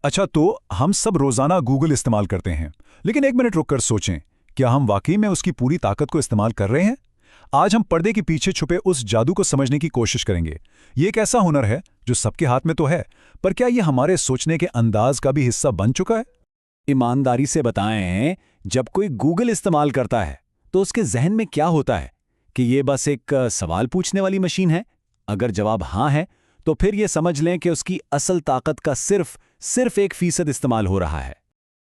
अच्छा, तो हम सब रोजाना गूगल इस्तेमाल करते हैं, लेकिन एक मिनट रुककर सोचें, क्या हम वाकई में उसकी पूरी ताकत को इस्तेमाल कर रहे हैं? आज हम पर्दे के पीछे छुपे उस जादू को समझने की कोशिश करेंगे। ये एक ऐसा हुनर है जो सबके हाथ में तो है, पर क्या ये हमारे सोचने के अंदाज का भी हिस्सा बन चुका है? ईमानदारी से बताएं, जब कोई गूगल इस्तेमाल करता है तो उसके जहन में क्या होता है कि ये बस एक सवाल पूछने वाली मशीन है? अगर जवाब हाँ है तो फिर ये समझ लें कि उसकी असल ताकत का सिर्फ 1% इस्तेमाल हो रहा है।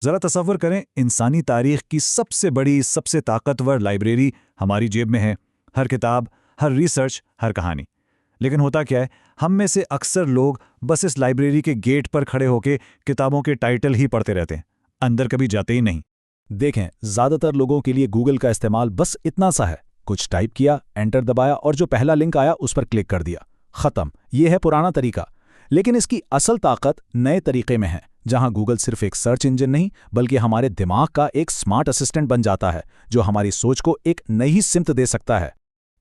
जरा तसव्वुर करें, इंसानी तारीख की सबसे बड़ी, सबसे ताकतवर लाइब्रेरी हमारी जेब में है। हर किताब, हर रिसर्च, हर कहानी। लेकिन होता क्या है, हम में से अक्सर लोग बस इस लाइब्रेरी के गेट पर खड़े होकर किताबों के टाइटल ही पढ़ते रहते हैं, अंदर कभी जाते ही नहीं। देखें, ज्यादातर लोगों के लिए गूगल का इस्तेमाल बस इतना सा है, कुछ टाइप किया, एंटर दबाया और जो पहला लिंक आया उस पर क्लिक कर दिया, खत्म। ये है पुराना तरीका। लेकिन इसकी असल ताकत नए तरीके में है, जहां गूगल सिर्फ एक सर्च इंजन नहीं बल्कि हमारे दिमाग का एक स्मार्ट असिस्टेंट बन जाता है, जो हमारी सोच को एक नई सिमत दे सकता है।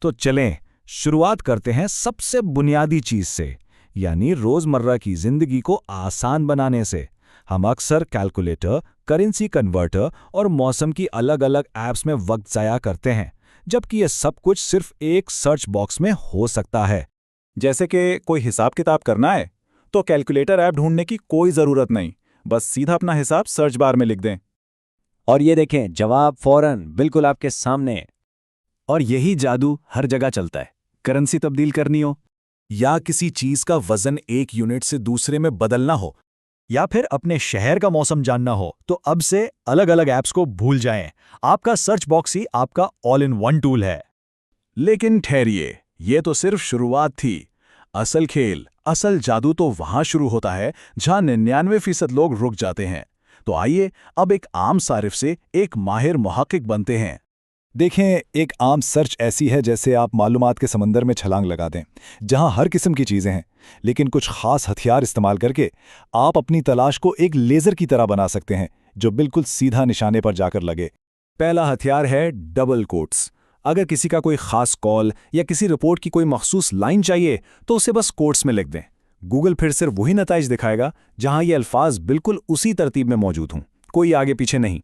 तो चलें, शुरुआत करते हैं सबसे बुनियादी चीज से, यानी रोजमर्रा की जिंदगी को आसान बनाने से। हम अक्सर कैलकुलेटर, करेंसी कन्वर्टर और मौसम की अलग अलग ऐप्स में वक्त ज़ाया करते हैं, जबकि यह सब कुछ सिर्फ एक सर्च बॉक्स में हो सकता है। जैसे कि कोई हिसाब किताब करना है तो कैलकुलेटर ऐप ढूंढने की कोई ज़रूरत नहीं, बस सीधा अपना हिसाब सर्च बार में लिख दें और ये देखें, जवाब फौरन बिल्कुल आपके सामने। और यही जादू हर जगह चलता है। करेंसी तब्दील करनी हो, या किसी चीज का वजन एक यूनिट से दूसरे में बदलना हो, या फिर अपने शहर का मौसम जानना हो, तो अब से अलग अलग ऐप्स को भूल जाएं। आपका सर्च बॉक्स ही आपका ऑल इन वन टूल है। लेकिन ठहरिए, ये तो सिर्फ शुरुआत थी। असल खेल, असल जादू तो वहां शुरू होता है जहां 99% लोग रुक जाते हैं। तो आइए अब एक आम सारिफ से एक माहिर मुहक्किक बनते हैं। देखें, एक आम सर्च ऐसी है जैसे आप मालूमात के समंदर में छलांग लगा दें, जहां हर किस्म की चीज़ें हैं, लेकिन कुछ खास हथियार इस्तेमाल करके आप अपनी तलाश को एक लेज़र की तरह बना सकते हैं, जो बिल्कुल सीधा निशाने पर जाकर लगे। पहला हथियार है डबल कोट्स। अगर किसी का कोई खास कॉल या किसी रिपोर्ट की कोई मखसूस लाइन चाहिए तो उसे बस कोट्स में लिख दें। गूगल फिर सिर्फ वही नताइज दिखाएगा जहां ये अल्फाज बिल्कुल उसी तरतीब में मौजूद हों, कोई आगे पीछे नहीं।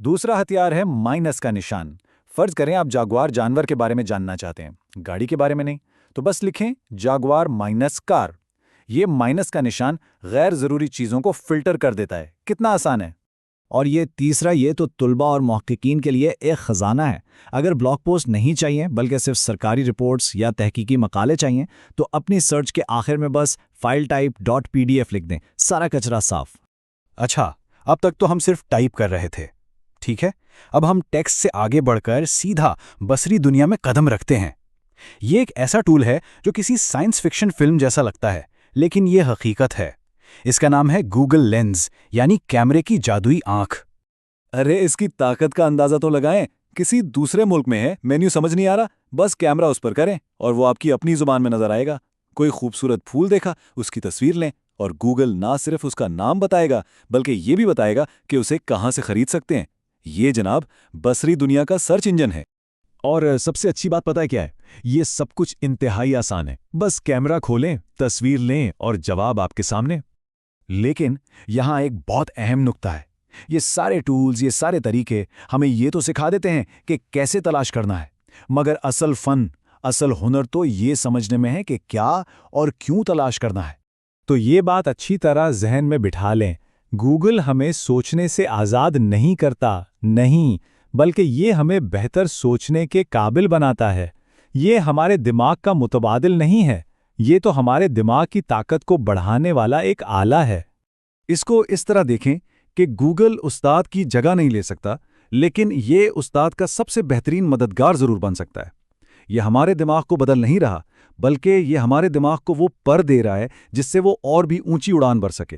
दूसरा हथियार है माइनस का निशान। फर्ज करें आप जागुआर जानवर के बारे में जानना चाहते हैं, गाड़ी के बारे में नहीं, तो बस लिखें जागुआर माइनस कार। ये माइनस का निशान गैर ज़रूरी चीज़ों को फिल्टर कर देता है। कितना आसान है। और ये तीसरा, ये तो तुलबा और मुहक्किकीन के लिए एक ख़जाना है। अगर ब्लॉग पोस्ट नहीं चाहिए बल्कि सिर्फ सरकारी रिपोर्ट्स या तहकीकी मकाले चाहिए, तो अपनी सर्च के आखिर में बस फाइल टाइप .pdf लिख दें, सारा कचरा साफ। अच्छा, अब तक तो हम सिर्फ टाइप कर रहे थे, ठीक है। अब हम टेक्स्ट से आगे बढ़कर सीधा बसरी दुनिया में कदम रखते हैं। ये एक ऐसा टूल है जो किसी साइंस फिक्शन फिल्म जैसा लगता है, लेकिन ये हकीकत है। इसका नाम है गूगल लेंस, यानी कैमरे की जादुई आंख। अरे, इसकी ताकत का अंदाजा तो लगाएं। किसी दूसरे मुल्क में है, मेन्यू समझ नहीं आ रहा, बस कैमरा उस पर करें और वो आपकी अपनी जुबान में नजर आएगा। कोई खूबसूरत फूल देखा, उसकी तस्वीर लें और गूगल ना सिर्फ उसका नाम बताएगा बल्कि ये भी बताएगा कि उसे कहां से खरीद सकते हैं। ये जनाब बसरी दुनिया का सर्च इंजन है। और सबसे अच्छी बात पता है क्या है? ये सब कुछ इंतहाई आसान है। बस कैमरा खोलें, तस्वीर लें और जवाब आपके सामने। लेकिन यहां एक बहुत अहम नुक्ता है। ये सारे टूल्स, ये सारे तरीके हमें ये तो सिखा देते हैं कि कैसे तलाश करना है, मगर असल फन, असल हुनर तो ये समझने में है कि क्या और क्यों तलाश करना है। तो ये बात अच्छी तरह जहन में बिठा लें, गूगल हमें सोचने से आज़ाद नहीं करता, नहीं, बल्कि ये हमें बेहतर सोचने के काबिल बनाता है। ये हमारे दिमाग का मुतबादिल नहीं है, ये तो हमारे दिमाग की ताकत को बढ़ाने वाला एक आला है। इसको इस तरह देखें कि गूगल उस्ताद की जगह नहीं ले सकता, लेकिन ये उस्ताद का सबसे बेहतरीन मददगार ज़रूर बन सकता है। यह हमारे दिमाग को बदल नहीं रहा, बल्कि ये हमारे दिमाग को वो पर दे रहा है जिससे वो और भी ऊंची उड़ान भर सके।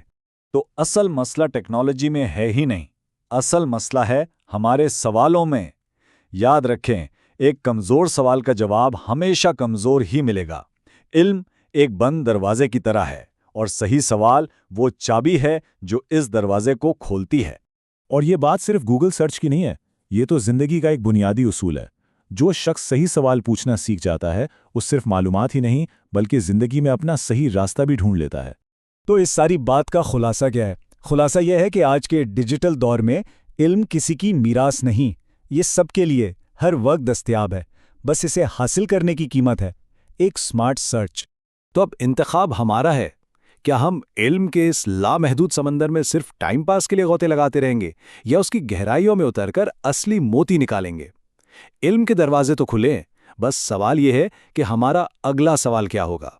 तो असल मसला टेक्नोलॉजी में है ही नहीं, असल मसला है हमारे सवालों में। याद रखें, एक कमज़ोर सवाल का जवाब हमेशा कमज़ोर ही मिलेगा। इल्म एक बंद दरवाजे की तरह है और सही सवाल वो चाबी है जो इस दरवाजे को खोलती है। और ये बात सिर्फ गूगल सर्च की नहीं है, ये तो ज़िंदगी का एक बुनियादी उसूल है। जो शख्स सही सवाल पूछना सीख जाता है, वो सिर्फ मालूमात ही नहीं बल्कि ज़िंदगी में अपना सही रास्ता भी ढूंढ लेता है। तो इस सारी बात का खुलासा क्या है? खुलासा यह है कि आज के डिजिटल दौर में इल्म किसी की मीरास नहीं, ये सबके लिए हर वक्त दस्तयाब है। बस इसे हासिल करने की कीमत है एक स्मार्ट सर्च। तो अब इंतखाब हमारा है। क्या हम इल्म के इस लामहदूद समंदर में सिर्फ टाइम पास के लिए गोते लगाते रहेंगे या उसकी गहराइयों में उतरकर असली मोती निकालेंगे? इल्म के दरवाजे तो खुले हैं, बस सवाल यह है कि हमारा अगला सवाल क्या होगा।